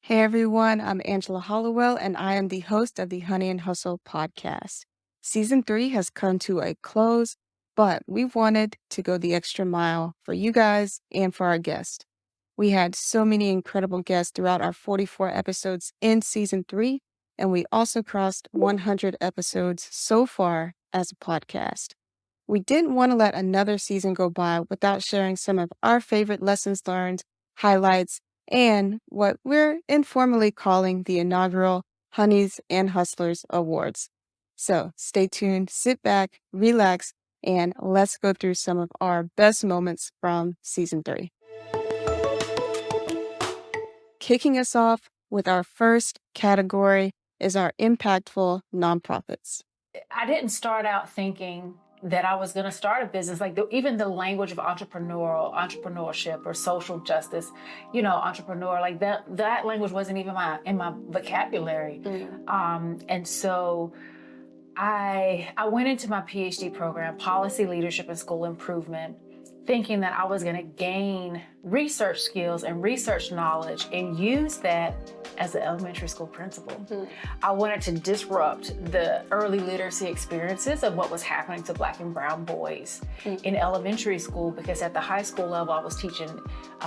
Hey everyone, I'm Angela Hollowell, and I am the host of the Honey and Hustle podcast. Season 3 has come to a close, but we wanted to go the extra mile for you guys and for our guests. We had so many incredible guests throughout our 44 episodes in Season 3, and we also crossed 100 episodes so far as a podcast. We didn't want to let another season go by without sharing some of our favorite lessons learned, highlights, and what we're informally calling the inaugural Honeys and Hustlers Awards. So stay tuned, sit back, relax, and let's go through some of our best moments from Season 3. Kicking us off with our first category is our impactful nonprofits. I didn't start out thinking that I was going to start a business. Even the language of entrepreneurship or social justice, entrepreneur, like that language wasn't even in my vocabulary. And so I went into my PhD program, Policy Leadership and School Improvement, thinking that I was going to gain research skills and research knowledge and use that as an elementary school principal. I wanted to disrupt the early literacy experiences of what was happening to Black and brown boys in elementary school, because at the high school level, I was teaching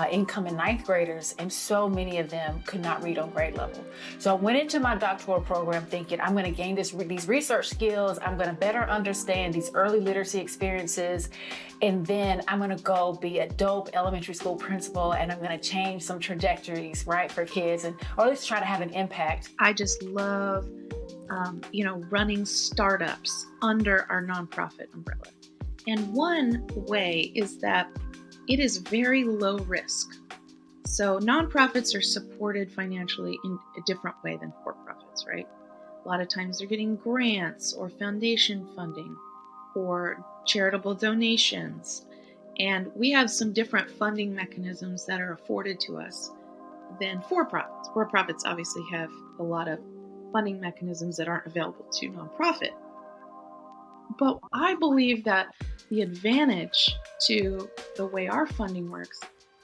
incoming ninth graders, and so many of them could not read on grade level. So I went into my doctoral program thinking I'm going to gain these research skills, I'm going to better understand these early literacy experiences, and then I'm going to go be a dope elementary school principal, and I'm going to change some trajectories, right, for kids, or at least try to have an impact. I just love, running startups under our nonprofit umbrella. And one way is that it is very low risk. So nonprofits are supported financially in a different way than for-profits, right? A lot of times they're getting grants or foundation funding or charitable donations. And we have some different funding mechanisms that are afforded to us than for-profits. For-profits obviously have a lot of funding mechanisms that aren't available to nonprofit. But I believe that the advantage to the way our funding works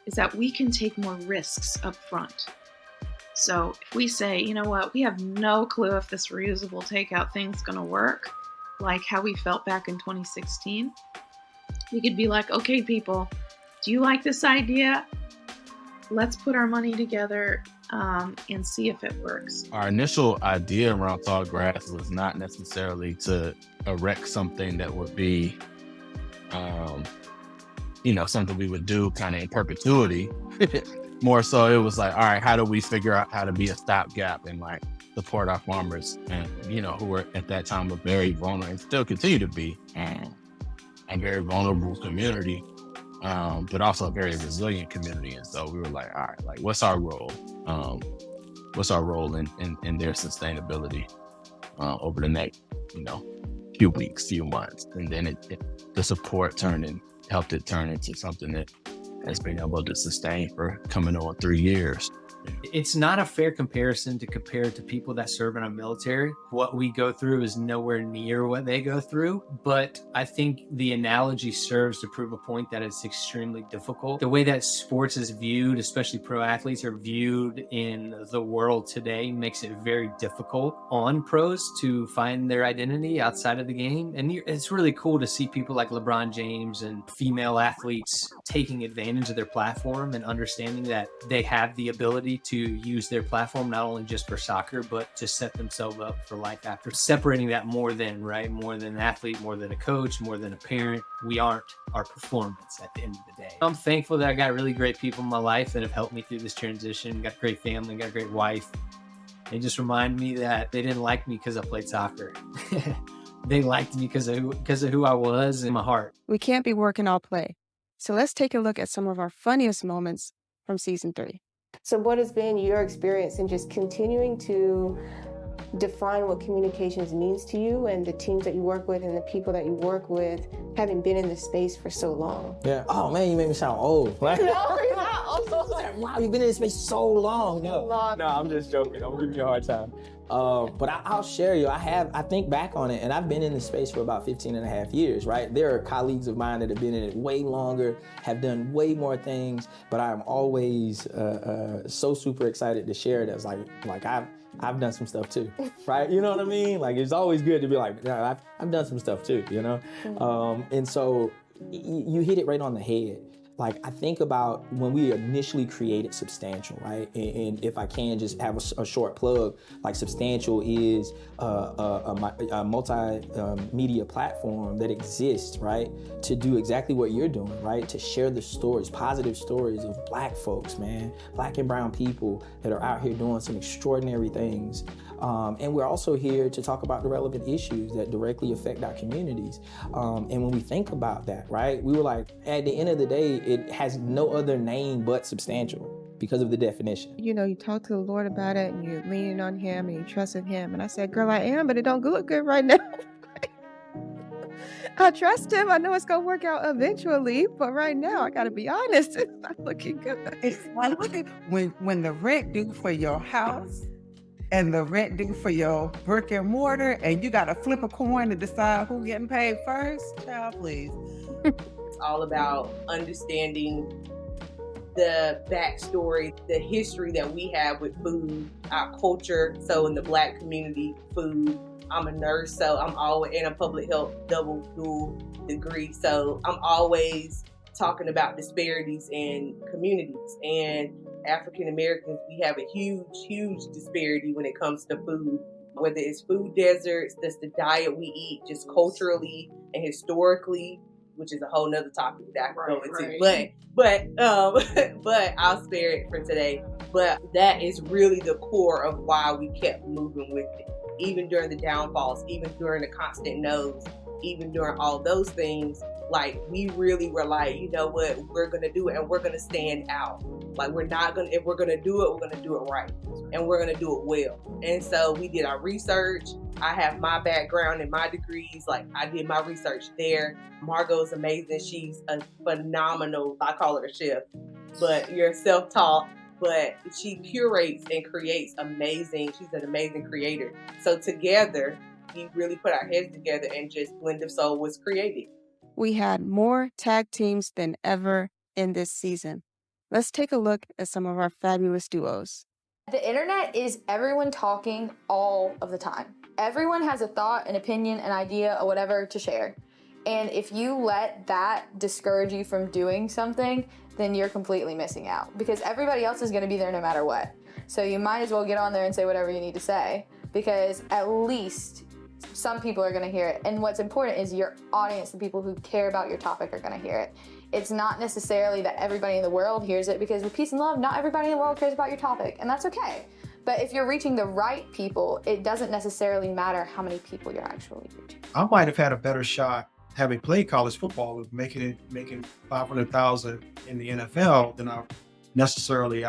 is that we can take more risks up front. So if we say, you know what, we have no clue if this reusable takeout thing's going to work, like how we felt back in 2016, we could be like, okay, people, do you like this idea? Let's put our money together and see if it works. Our initial idea around Tall Grass was not necessarily to erect something that would be, something we would do kind of in perpetuity. More so, it was like, all right, how do we figure out how to be a stopgap and like support our farmers and, who were at that time a very vulnerable and still continue to be a very vulnerable community. But also a very resilient community. And so we were like, all right, like what's our role? What's our role in their sustainability over the next, few weeks, few months? And then the support helped it turn into something that has been able to sustain for coming on 3 years. It's not a fair comparison to compare to people that serve in our military. What we go through is nowhere near what they go through. But I think the analogy serves to prove a point that it's extremely difficult. The way that sports is viewed, especially pro athletes are viewed in the world today, makes it very difficult on pros to find their identity outside of the game. And it's really cool to see people like LeBron James and female athletes taking advantage of their platform and understanding that they have the ability to use their platform not only just for soccer, but to set themselves up for life after. Separating that more than an athlete, more than a coach, more than a parent. We aren't our performance at the end of the day. I'm thankful that I got really great people in my life that have helped me through this transition. Got a great family, got a great wife. They just remind me that they didn't like me because I played soccer. They liked me because of who I was and my heart. We can't be work and all play. So let's take a look at some of our funniest moments from Season 3. So what has been your experience in just continuing to define what communications means to you and the teams that you work with and the people that you work with, having been in this space for so long? Yeah. Oh man, you make me sound old. No, you're not Wow, you've been in this space so long. No, I'm just joking. I'm giving you a hard time. But I'll share you. I think back on it, and I've been in this space for about 15 and a half years, right? There are colleagues of mine that have been in it way longer, have done way more things, but I'm always so super excited to share it as like I've done some stuff too, right? You know what I mean? Like, it's always good to be like, yeah, I've done some stuff too, you know? And so you hit it right on the head. Like, I think about when we initially created Substantial, right? And if I can just have a short plug, like Substantial is a multimedia platform that exists, right? To do exactly what you're doing, right? To share the stories, positive stories of Black folks, man, Black and brown people that are out here doing some extraordinary things. And we're also here to talk about the relevant issues that directly affect our communities. And when we think about that, right, we were like, at the end of the day, it has no other name but Substantial because of the definition. You know, you talk to the Lord about it and you're leaning on him and you trusted him. And I said, girl, I am, but it don't look good right now. I trust him. I know it's going to work out eventually, but right now, I got to be honest, it's not looking good. Well, look at when the rent due for your house and the rent due for your brick and mortar, and you got to flip a coin to decide who's getting paid first. Child, please. It's all about understanding the backstory, the history that we have with food, our culture. So in the Black community, food. I'm a nurse, so I'm always in a public health dual degree. So I'm always talking about disparities in communities. And African Americans, we have a huge disparity when it comes to food. Whether it's food deserts, that's the diet we eat, just culturally and historically, which is a whole nother topic that I can go into. Right. But I'll spare it for today. But that is really the core of why we kept moving with it. Even during the downfalls, even during the constant no's, even during all those things, like, we really were like, you know what, we're gonna do it and we're gonna stand out. Like, if we're gonna do it, we're gonna do it right. And we're gonna do it well. And so we did our research. I have my background and my degrees. Like, I did my research there. Margot's amazing. She's a phenomenal, I call her a chef, but you're self-taught. But she curates and creates amazing. She's an amazing creator. So together, we really put our heads together and just Blend of Soul was created. We had more tag teams than ever in this season. Let's take a look at some of our fabulous duos. The internet is everyone talking all of the time. Everyone has a thought, an opinion, an idea, or whatever to share. And if you let that discourage you from doing something, then you're completely missing out, because everybody else is going to be there no matter what. So you might as well get on there and say whatever you need to say, because at least some people are going to hear it. And what's important is your audience, the people who care about your topic, are going to hear it. It's not necessarily that everybody in the world hears it, because with peace and love, not everybody in the world cares about your topic, and that's okay. But if you're reaching the right people, it doesn't necessarily matter how many people you're actually reaching. I might have had a better shot having played college football with making $500,000 in the NFL than I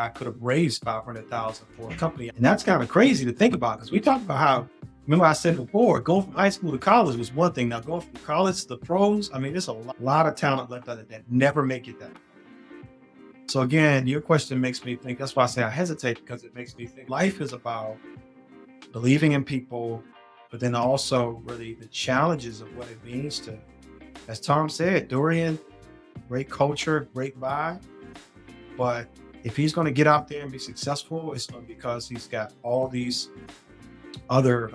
could have raised $500,000 for a company. And that's kind of crazy to think about, because we talked about how, remember I said before, going from high school to college was one thing. Now going from college to the pros, I mean, there's a lot of talent left out of that never make it that. So again, your question makes me think, that's why I say I hesitate, because it makes me think life is about believing in people, but then also really the challenges of what it means to, as Tom said, Dorian, great culture, great vibe. But if he's going to get out there and be successful, it's going to be because he's got all these other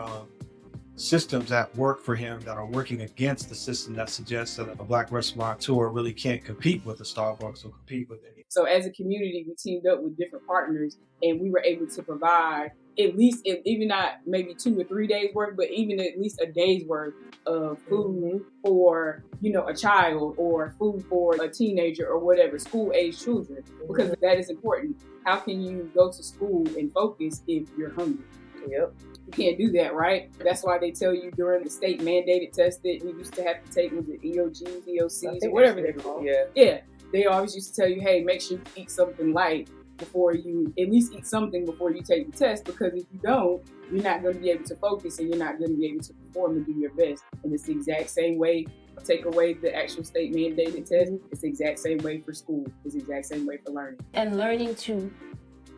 systems that work for him that are working against the system that suggests that a Black restaurateur really can't compete with a Starbucks or compete with it. So as a community, we teamed up with different partners, and we were able to provide at least, even not maybe 2 or 3 days worth, but even at least a day's worth of food for, a child, or food for a teenager, or whatever, school-age children, because that is important. How can you go to school and focus if you're hungry? Yep. You can't do that, right? That's why they tell you during the state mandated test that we used to have to take, was it EOGs, EOCs, or whatever they're called. Yeah. They always used to tell you, hey, make sure you eat something light before you, at least eat something before you take the test, because if you don't, you're not going to be able to focus, and you're not going to be able to perform and do your best. And it's the exact same way take away the actual state mandated test, it's the exact same way for school. It's the exact same way for learning. And learning to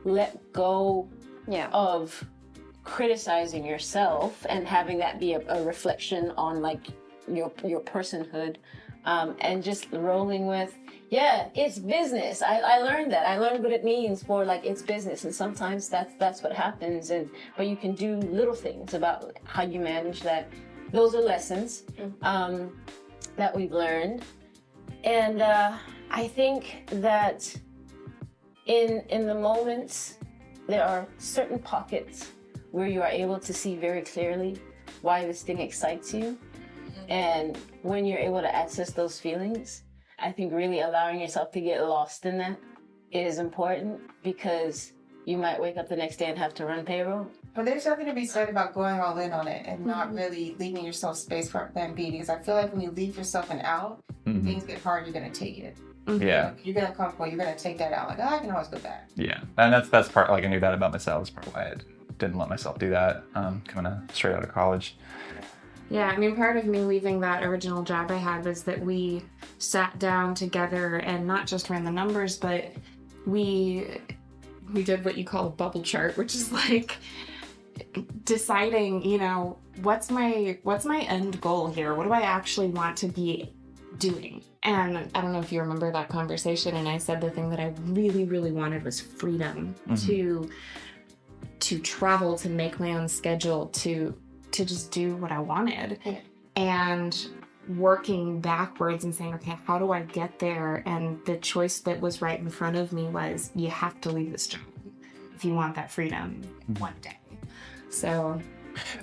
let go of criticizing yourself and having that be a reflection on like your personhood, and just rolling with, it's business. I learned that. I learned what it means for like it's business, and sometimes that's what happens. But you can do little things about how you manage that. Those are lessons that we've learned, and I think that in the moments there are certain pockets where you are able to see very clearly why this thing excites you. And when you're able to access those feelings, I think really allowing yourself to get lost in that is important, because you might wake up the next day and have to run payroll. But there's something to be said about going all in on it and not really leaving yourself space for plan B, because I feel like when you leave yourself an out, things get hard, you're going to take it. Yeah. You're going to comfortable, you're going to take that out. Like, I can always go back. Yeah. And that's part, like I knew that about myself. That's part why I didn't let myself do that coming straight out of college. Yeah, I mean, part of me leaving that original job I had was that we sat down together and not just ran the numbers, but we did what you call a bubble chart, which is like deciding, what's my end goal here? What do I actually want to be doing? And I don't know if you remember that conversation, and I said the thing that I really, really wanted was freedom to travel, to make my own schedule, to just do what I wanted. And working backwards and saying, okay, how do I get there? And the choice that was right in front of me was, you have to leave this job if you want that freedom one day. So.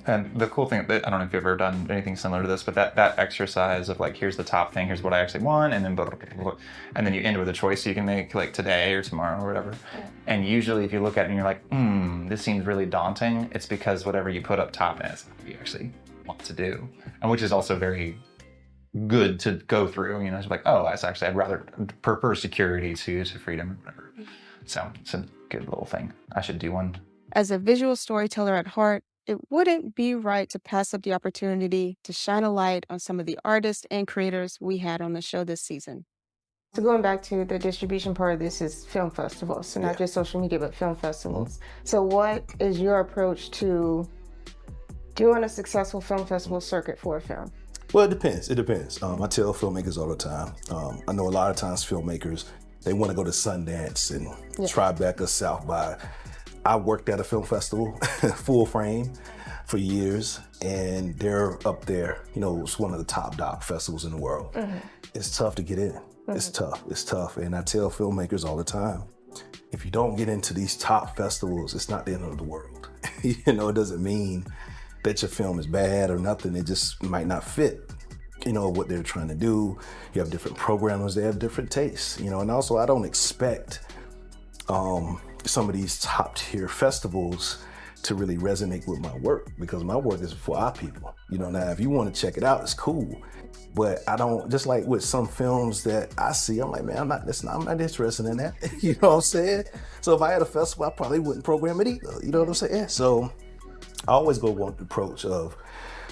And the cool thing, I don't know if you've ever done anything similar to this, but that exercise of like, here's the top thing, here's what I actually want, and then blah, blah, blah, blah, and then you end with a choice you can make like today or tomorrow or whatever. And usually if you look at it and you're like, this seems really daunting, it's because whatever you put up top is what you actually want to do. And which is also very good to go through, it's like, I'd rather prefer security to freedom or whatever. So it's a good little thing. I should do one. As a visual storyteller at heart, it wouldn't be right to pass up the opportunity to shine a light on some of the artists and creators we had on the show this season. So going back to the distribution part of this is film festivals, so not just social media, but film festivals. So what is your approach to doing a successful film festival circuit for a film? Well, it depends. I tell filmmakers all the time. I know a lot of times filmmakers, they want to go to Sundance and Tribeca, South by. I worked at a film festival, Full Frame, for years, and they're up there. It's one of the top doc festivals in the world. It's tough to get in. It's tough. And I tell filmmakers all the time, if you don't get into these top festivals, it's not the end of the world. It doesn't mean that your film is bad or nothing. It just might not fit, what they're trying to do. You have different programmers, they have different tastes, and also I don't expect some of these top tier festivals to really resonate with my work, because my work is for our people. Now if you want to check it out, it's cool. But I don't, just like with some films that I see, I'm like, man, I'm not interested in that. You know what I'm saying? So if I had a festival, I probably wouldn't program it either. You know what I'm saying? So I always go with the approach of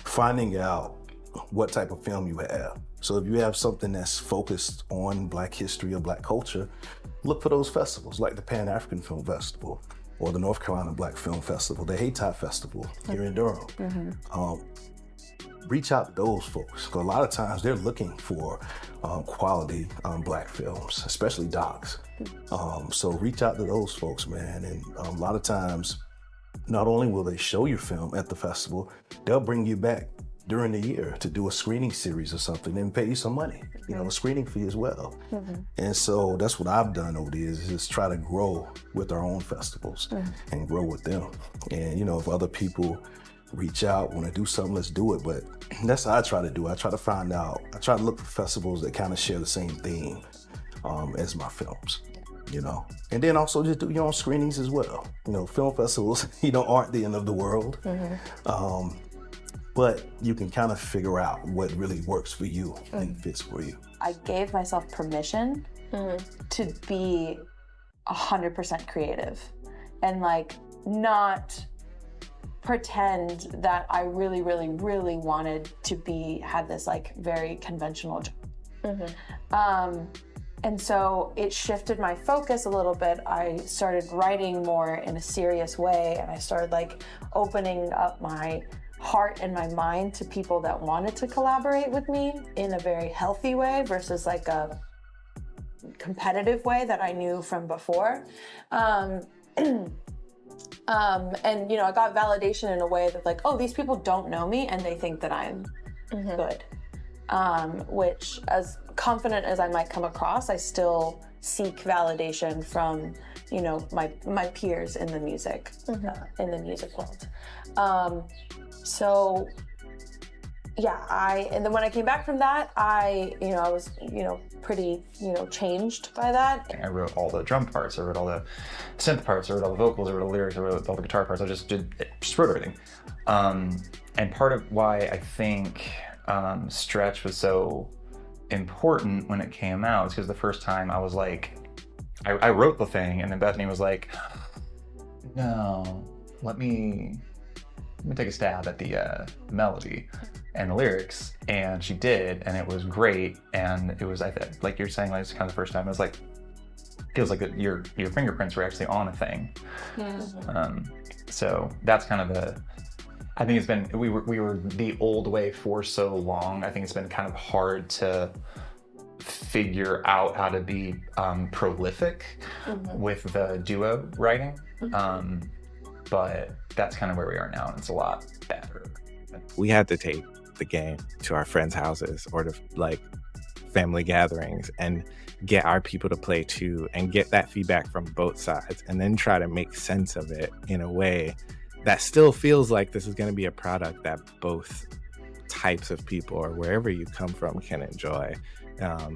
finding out what type of film you have. So if you have something that's focused on Black history or Black culture, look for those festivals like the Pan-African Film Festival or the North Carolina Black Film Festival, the Hayti Festival here in Durham. Reach out to those folks, because a lot of times they're looking for quality Black films, especially docs. So reach out to those folks, man. And a lot of times, not only will they show your film at the festival, they'll bring you back during the year to do a screening series or something and pay you some money, a screening fee as well. And so that's what I've done over the years, is just try to grow with our own festivals and grow with them. And, if other people reach out, want to do something, let's do it. But that's how I try to do it. I try to look for festivals that kind of share the same theme as my films, And then also just do your own screenings as well. Film festivals, aren't the end of the world. But you can kind of figure out what really works for you and fits for you. I gave myself permission to be 100% creative and not pretend that I really, really, really wanted to have this like very conventional job. And so it shifted my focus a little bit. I started writing more in a serious way, and I started like opening up my heart and my mind to people that wanted to collaborate with me in a very healthy way versus like a competitive way that I knew from before. And I got validation in a way that like, oh, these people don't know me and they think that I'm good. Which, as confident as I might come across, I still seek validation from, my peers in the music, in the music world. So yeah, and then when I came back from that, I was, pretty, changed by that. I wrote all the drum parts, I wrote all the synth parts, I wrote all the vocals, I wrote all the lyrics, I wrote all the guitar parts, I just wrote everything. And part of why I think Stretch was so important when it came out is because the first time I was like, I wrote the thing, and then Bethany was like, no, let me take a stab at the melody and the lyrics, and she did, and it was great. And it was, like you're saying, like, it's kind of the first time, it was like, feels like your fingerprints were actually on a thing. So that's kind of I think it's been, we were the old way for so long. I think it's been kind of hard to figure out how to be prolific with the duo writing. But that's kind of where we are now, and it's a lot better. We had to take the game to our friends' houses or to like family gatherings and get our people to play too, and get that feedback from both sides, and then try to make sense of it in a way that still feels like this is going to be a product that both types of people or wherever you come from can enjoy,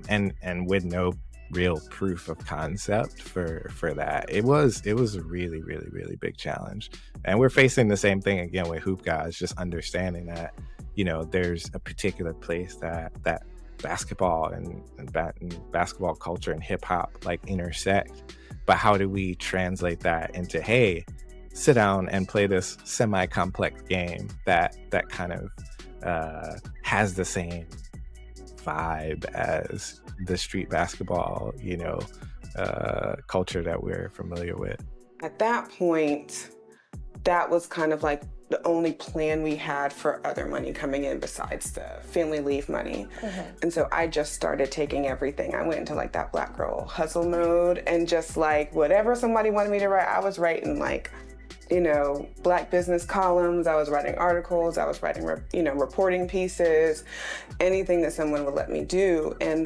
and with no real proof of concept for that. It was a really, really, really big challenge, and we're facing the same thing again with Hoop Guys, just understanding that there's a particular place that basketball and basketball culture and hip hop like intersect, but how do we translate that into, hey, sit down and play this semi-complex game that kind of has the same vibe as the street basketball, culture that we're familiar with. At that point, that was kind of like the only plan we had for other money coming in besides the family leave money. And so I just started taking everything. I went into like that black girl hustle mode, and just like whatever somebody wanted me to write, I was writing like, Black business columns, I was writing articles, I was writing, reporting pieces, anything that someone would let me do. And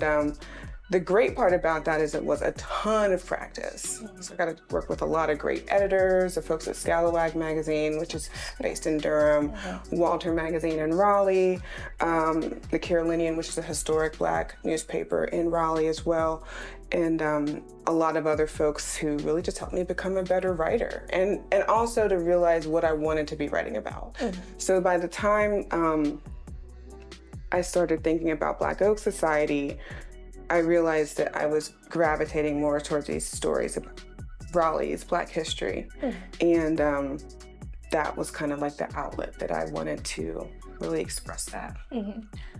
the great part about that is it was a ton of practice. So I got to work with a lot of great editors, the folks at Scalawag magazine, which is based in Durham, Walter magazine in Raleigh, the Carolinian, which is a historic Black newspaper in Raleigh as well, and a lot of other folks who really just helped me become a better writer, and also to realize what I wanted to be writing about. So by the time I started thinking about Black Oak Society, I realized that I was gravitating more towards these stories about Raleigh's Black history. And that was kind of like the outlet that I wanted to really express that.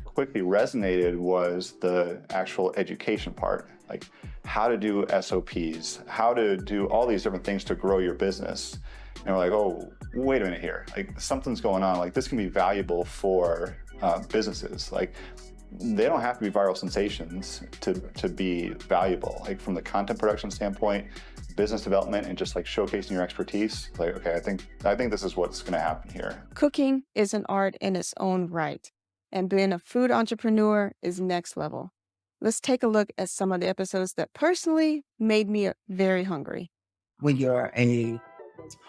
Quickly resonated was the actual education part, like how to do SOPs, how to do all these different things to grow your business. And we're like, oh, wait a minute here, like something's going on, like this can be valuable for businesses. Like, they don't have to be viral sensations to be valuable. Like from the content production standpoint, business development, and just like showcasing your expertise. Like, okay, I think this is what's going to happen here. Cooking is an art in its own right, and being a food entrepreneur is next level. Let's take a look at some of the episodes that personally made me very hungry. When you're a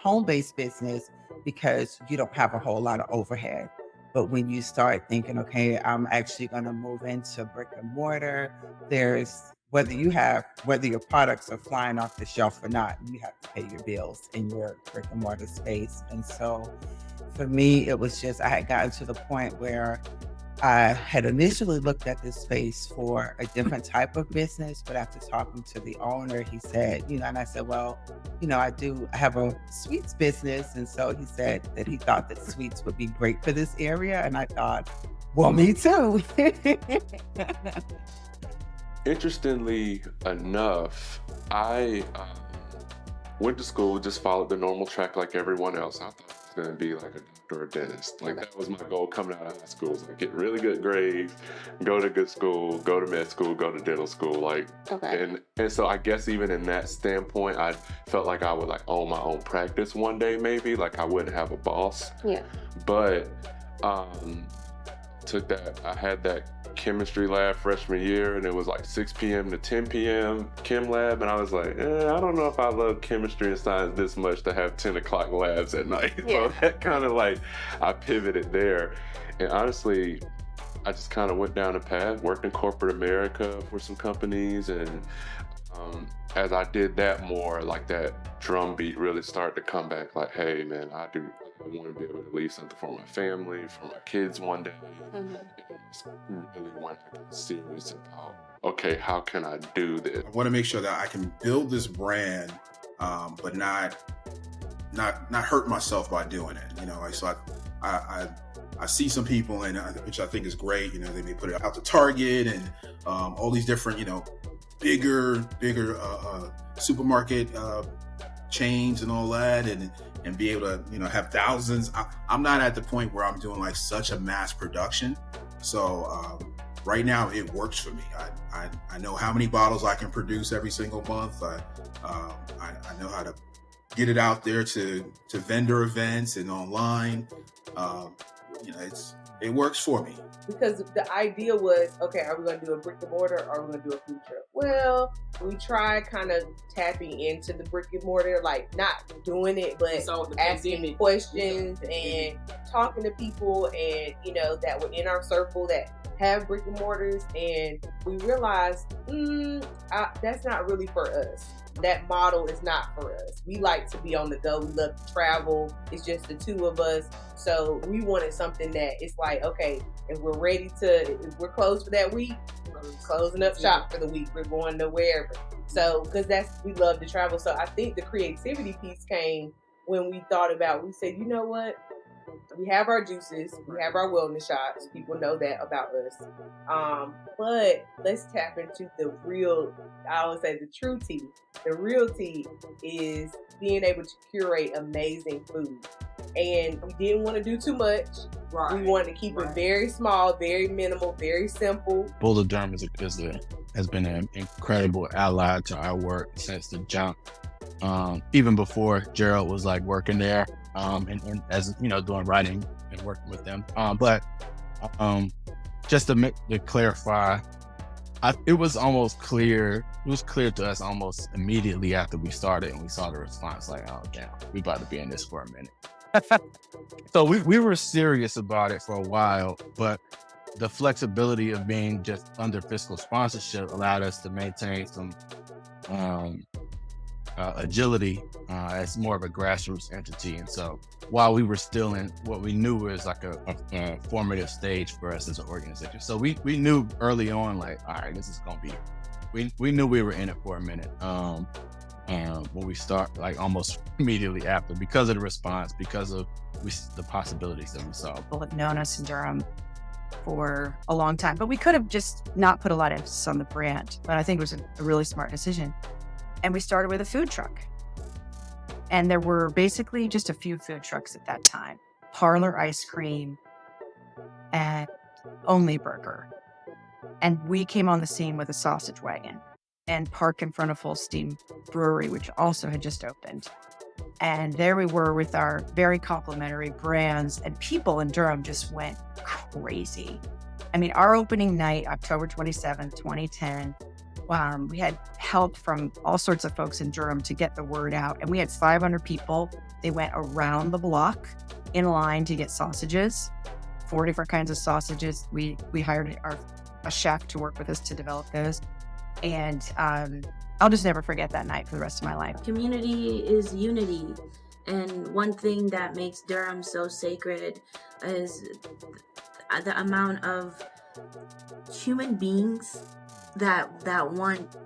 home-based business, because you don't have a whole lot of overhead. But when you start thinking, okay, I'm actually going to move into brick and mortar, there's, whether your products are flying off the shelf or not, you have to pay your bills in your brick and mortar space. And so for me, it was just, I had gotten to the point where I had initially looked at this space for a different type of business, but after talking to the owner, he said, and I said, well, I have a sweets business. And so he said that he thought that sweets would be great for this area. And I thought, well, me too. Interestingly enough, I went to school, just followed the normal track like everyone else. I thought I was going to be like a doctor or a dentist. Like that was my goal coming out of high school. Was like get really good grades, go to good school, go to med school, go to dental school. And so I guess even in that standpoint, I felt like I would like own my own practice one day, maybe. Like I wouldn't have a boss. Yeah. But I had that chemistry lab freshman year, and it was like 6 p.m. to 10 p.m. chem lab, and I was like, I don't know if I love chemistry and science this much to have 10 o'clock labs at night. Yeah. So that kind of like, I pivoted there. And honestly, I just kind of went down a path, worked in corporate America for some companies, and as I did that more, like that drum beat really started to come back, like, hey man, I want to be able to leave something for my family, for my kids one day. And it's really went serious about, okay, how can I do this? I want to make sure that I can build this brand, but not hurt myself by doing it. So I see some people, and which I think is great. They may put it out to Target and all these different, bigger supermarket chains and all that, and be able to have thousands. I'm not at the point where I'm doing like such a mass production. So right now it works for me. I know how many bottles I can produce every single month. I know how to get it out there to vendor events and online. It works for me. Because the idea was, okay, are we going to do a brick and mortar or are we going to do a food truck? Well, we tried kind of tapping into the brick and mortar, like not doing it, but asking questions and talking to people and, that were in our circle that have brick and mortars. And we realized, that's not really for us. That model is not for us. We like to be on the go. We love to travel. It's just the two of us. So we wanted something that it's like, okay, if we're if we're closed for that week, we're closing up shop for the week. We're going to wherever. So, because we love to travel. So I think the creativity piece came when we thought about, we said, you know what? We have our juices, we have our wellness shots. People know that about us. But let's tap into the real, I always say the true tea. The real tea is being able to curate amazing food. And we didn't want to do too much. Right. We wanted to keep it very small, very minimal, very simple. Boulder Durham has been an incredible ally to our work since the jump. Even before Gerald was like working there, and as doing writing and working with them. But just to clarify, it was almost clear. It was clear to us almost immediately after we started, and we saw the response. Like, oh damn, we about to be in this for a minute. So we were serious about it for a while, but the flexibility of being just under fiscal sponsorship allowed us to maintain some agility as more of a grassroots entity. And so while we were still in what we knew was like a formative stage for us as an organization. So we knew early on, like, all right, this is going to be, we knew we were in it for a minute. When we start, like almost immediately after, because of the response, because of the possibilities that we saw. People have known us in Durham for a long time, but we could have just not put a lot of emphasis on the brand. But I think it was a really smart decision. And we started with a food truck. And there were basically just a few food trucks at that time. Parlor Ice Cream and Only Burger. And we came on the scene with a sausage wagon and parked in front of Full Steam Brewery, which also had just opened. And there we were with our very complimentary brands, and people in Durham just went crazy. I mean, our opening night, October 27th, 2010, we had help from all sorts of folks in Durham to get the word out. And we had 500 people. They went around the block in line to get sausages, 4 different kinds of sausages. We hired a chef to work with us to develop those. And I'll just never forget that night for the rest of my life. Community is unity. And one thing that makes Durham so sacred is the amount of human beings that want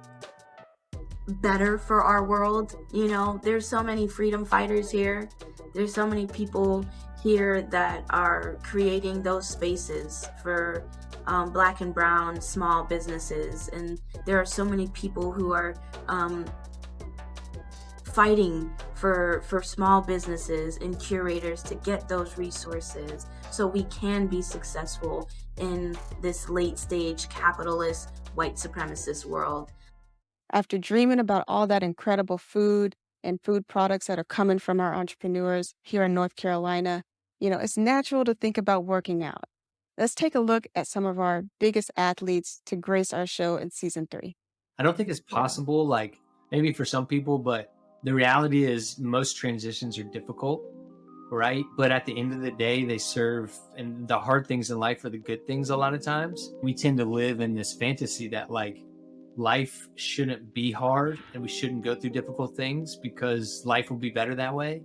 better for our world. You know, there's so many freedom fighters here. There's so many people here that are creating those spaces for Black and brown small businesses, and there are so many people who are fighting for small businesses and curators to get those resources so we can be successful in this late stage capitalist white supremacist world. After dreaming about all that incredible food and food products that are coming from our entrepreneurs here in North Carolina, it's natural to think about working out. Let's take a look at some of our biggest athletes to grace our show in season 3. I don't think it's possible, like maybe for some people, but the reality is most transitions are difficult, right? But at the end of the day, they serve, and the hard things in life are the good things a lot of times. We tend to live in this fantasy that like life shouldn't be hard and we shouldn't go through difficult things because life will be better that way.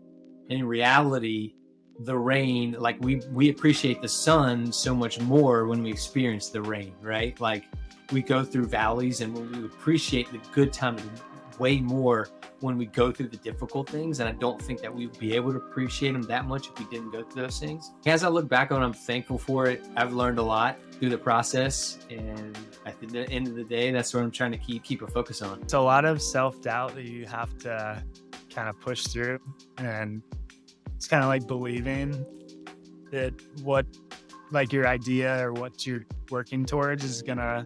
And in reality, the rain, like we appreciate the sun so much more when we experience the rain, right? Like we go through valleys and we appreciate the good times way more when we go through the difficult things. And I don't think that we would be able to appreciate them that much if we didn't go through those things. As I look back on it, I'm thankful for it. I've learned a lot through the process. And at the end of the day, that's what I'm trying to keep a focus on. It's a lot of self-doubt that you have to kind of push through. And it's kind of like believing that what like your idea or what you're working towards is gonna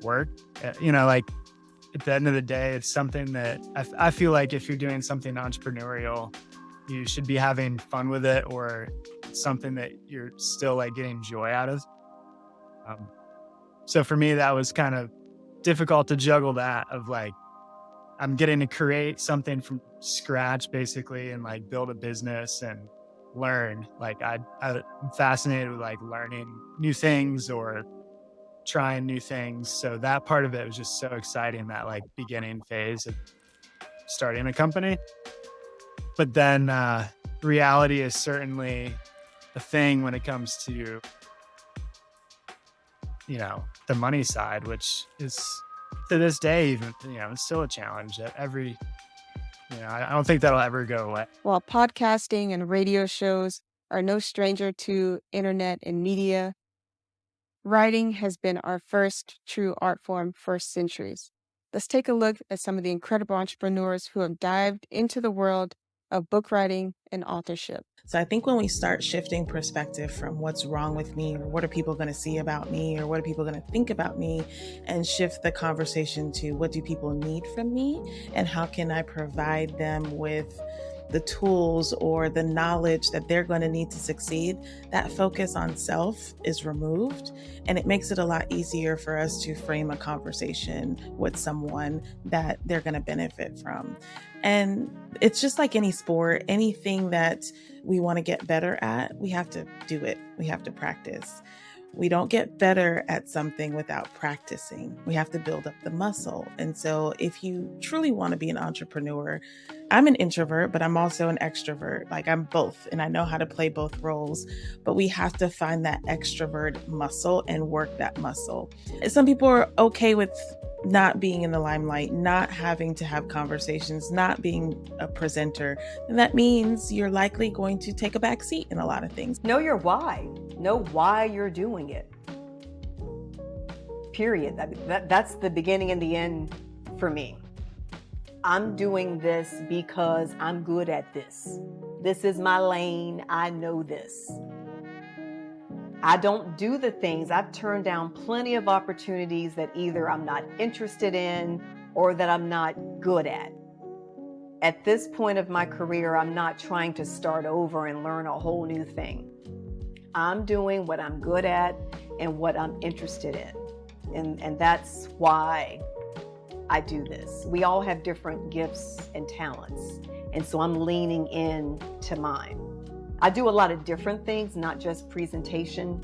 work. Like at the end of the day, it's something that I feel like if you're doing something entrepreneurial, you should be having fun with it, or something that you're still like getting joy out of. So for me, that was kind of difficult to juggle that of like, I'm getting to create something from scratch basically and like build a business and learn. Like I'm fascinated with like learning new things or trying new things. So that part of it was just so exciting, that like beginning phase of starting a company. But then reality is certainly a thing when it comes to, the money side, which is to this day, even, it's still a challenge that I don't think that'll ever go away. While podcasting and radio shows are no stranger to internet and media, writing has been our first true art form for centuries. Let's take a look at some of the incredible entrepreneurs who have dived into the world of book writing and authorship. So I think when we start shifting perspective from what's wrong with me, or what are people going to see about me, or what are people going to think about me, and shift the conversation to what do people need from me, and how can I provide them with the tools or the knowledge that they're going to need to succeed, that focus on self is removed. And it makes it a lot easier for us to frame a conversation with someone that they're going to benefit from. And it's just like any sport, anything that we want to get better at, we have to do it. We have to practice. We don't get better at something without practicing. We have to build up the muscle. And so if you truly want to be an entrepreneur, I'm an introvert, but I'm also an extrovert. Like I'm both, and I know how to play both roles, but we have to find that extrovert muscle and work that muscle. And some people are okay with not being in the limelight, not having to have conversations, not being a presenter. And that means you're likely going to take a back seat in a lot of things. Know your why. Know why you're doing it. Period. That's the beginning and the end for me. I'm doing this because I'm good at this. This is my lane. I know this. I don't do the things. I've turned down plenty of opportunities that either I'm not interested in or that I'm not good at. At this point of my career, I'm not trying to start over and learn a whole new thing. I'm doing what I'm good at and what I'm interested in. And that's why I do this. We all have different gifts and talents. And so I'm leaning in to mine. I do a lot of different things, not just presentation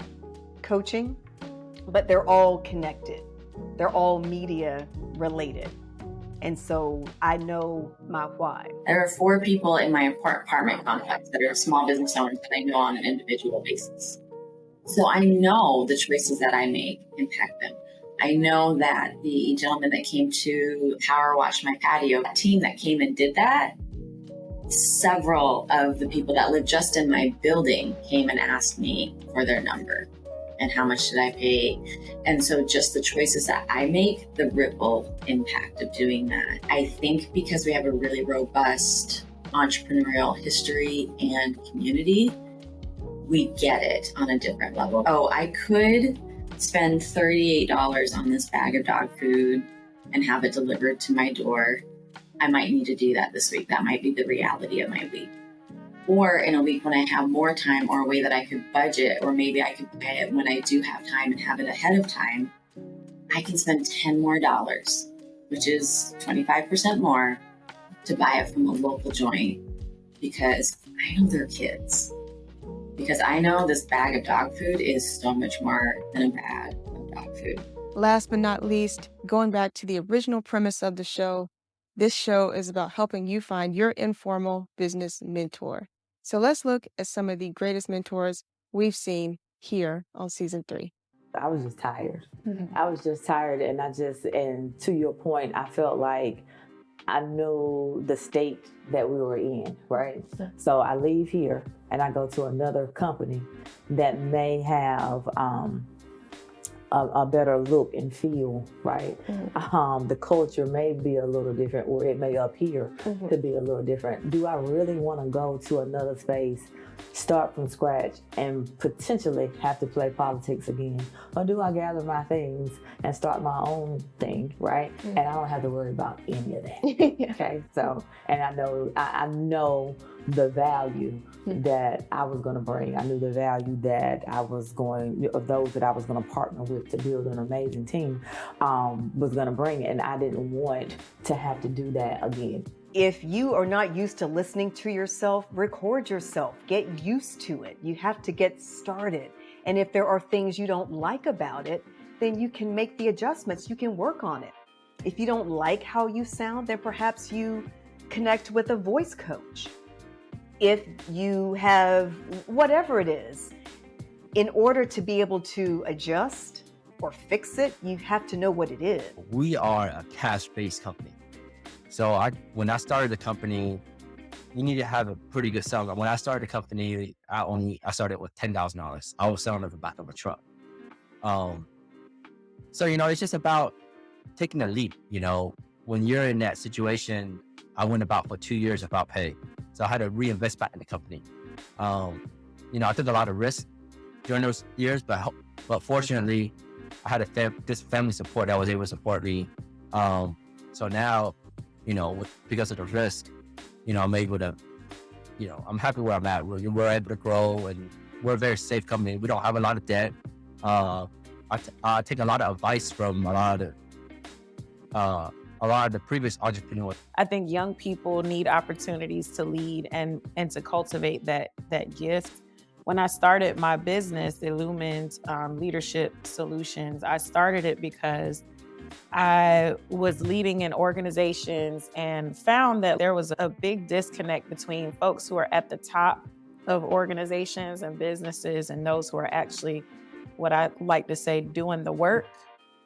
coaching, but they're all connected. They're all media related. And so I know my why. There are 4 people in my apartment complex that are small business owners that I know on an individual basis. So I know the choices that I make impact them. I know that the gentleman that came to power wash my patio, that team that came and did that, several of the people that live just in my building came and asked me for their number and how much did I pay. And so just the choices that I make, the ripple impact of doing that. I think because we have a really robust entrepreneurial history and community, we get it on a different level. Oh, I could spend $38 on this bag of dog food and have it delivered to my door. I might need to do that this week. That might be the reality of my week. Or in a week when I have more time, or a way that I could budget, or maybe I could buy it when I do have time and have it ahead of time, I can spend $10 more, which is 25% more, to buy it from a local joint because I know they're kids. Because I know this bag of dog food is so much more than a bag of dog food. Last but not least, going back to the original premise of the show, this show is about helping you find your informal business mentor. So let's look at some of the greatest mentors we've seen here on season 3. I was just tired. I was just tired, and to your point, I felt like I knew the state that we were in, right? So I leave here and I go to another company that may have a better look and feel, right? The culture may be a little different, or it may appear to be a little different. Do I really want to go to another space, start from scratch, and potentially have to play politics again? Or do I gather my things and start my own thing, right? And I don't have to worry about any of that. Okay, so, and I know the value that I was going to bring. I knew the value that of those that I was going to partner with to build an amazing team was going to bring, and I didn't want to have to do that again. If you are not used to listening to yourself, record yourself. Get used to it. You have to get started. And if there are things you don't like about it, then you can make the adjustments. You can work on it. If you don't like how you sound, then perhaps you connect with a voice coach. If you have whatever it is, in order to be able to adjust or fix it, you have to know what it is. We are a cash-based company. So when I started the company, you need to have a pretty good sell. When I started the company, I started with $10,000. I was selling at the back of a truck. So, it's just about taking a leap. When you're in that situation, I went about for 2 years without pay. So I had to reinvest back in the company. I took a lot of risks during those years, but fortunately, I had this family support that was able to support me. So now, because of the risk, I'm able to, I'm happy where I'm at. We're able to grow, and we're a very safe company. We don't have a lot of debt. I take a lot of advice from a lot of the previous entrepreneurs. I think young people need opportunities to lead and to cultivate that gift. When I started my business, Illumined Leadership Solutions, I started it because I was leading in organizations and found that there was a big disconnect between folks who are at the top of organizations and businesses and those who are actually, what I like to say, doing the work.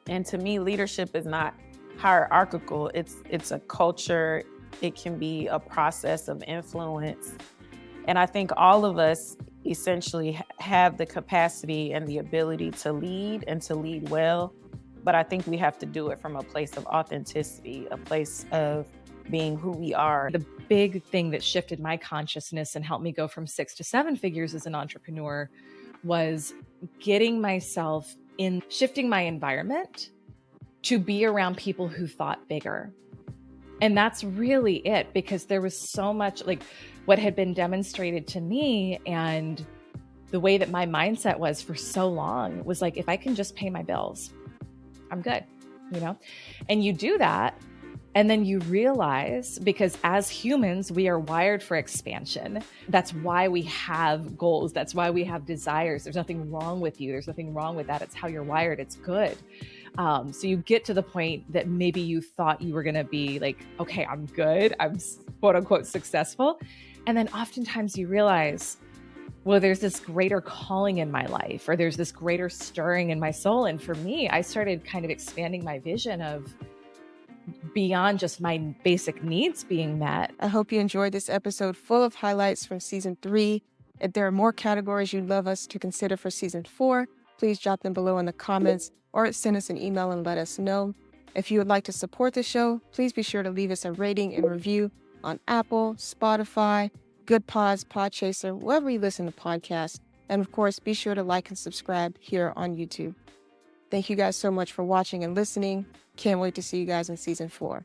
And to me, leadership is not hierarchical. It's a culture. It can be a process of influence. And I think all of us essentially have the capacity and the ability to lead and to lead well. But I think we have to do it from a place of authenticity, a place of being who we are. The big thing that shifted my consciousness and helped me go from 6 to 7 figures as an entrepreneur was getting myself in, shifting my environment to be around people who thought bigger. And that's really it, because there was so much, like, what had been demonstrated to me and the way that my mindset was for so long was like, if I can just pay my bills, I'm good, And you do that, and then you realize, because as humans, we are wired for expansion. That's why we have goals. That's why we have desires. There's nothing wrong with you. There's nothing wrong with that. It's how you're wired. It's good. So you get to the point that maybe you thought you were going to be like, okay, I'm good. I'm quote unquote successful. And then oftentimes you realize, well, there's this greater calling in my life, or there's this greater stirring in my soul. And for me, I started kind of expanding my vision of beyond just my basic needs being met. I hope you enjoyed this episode full of highlights from season 3. If there are more categories you'd love us to consider for season 4, please drop them below in the comments or send us an email and let us know. If you would like to support the show, please be sure to leave us a rating and review on Apple, Spotify, Good Pods, Podchaser, wherever you listen to podcasts. And of course, be sure to like and subscribe here on YouTube. Thank you guys so much for watching and listening. Can't wait to see you guys in season 4.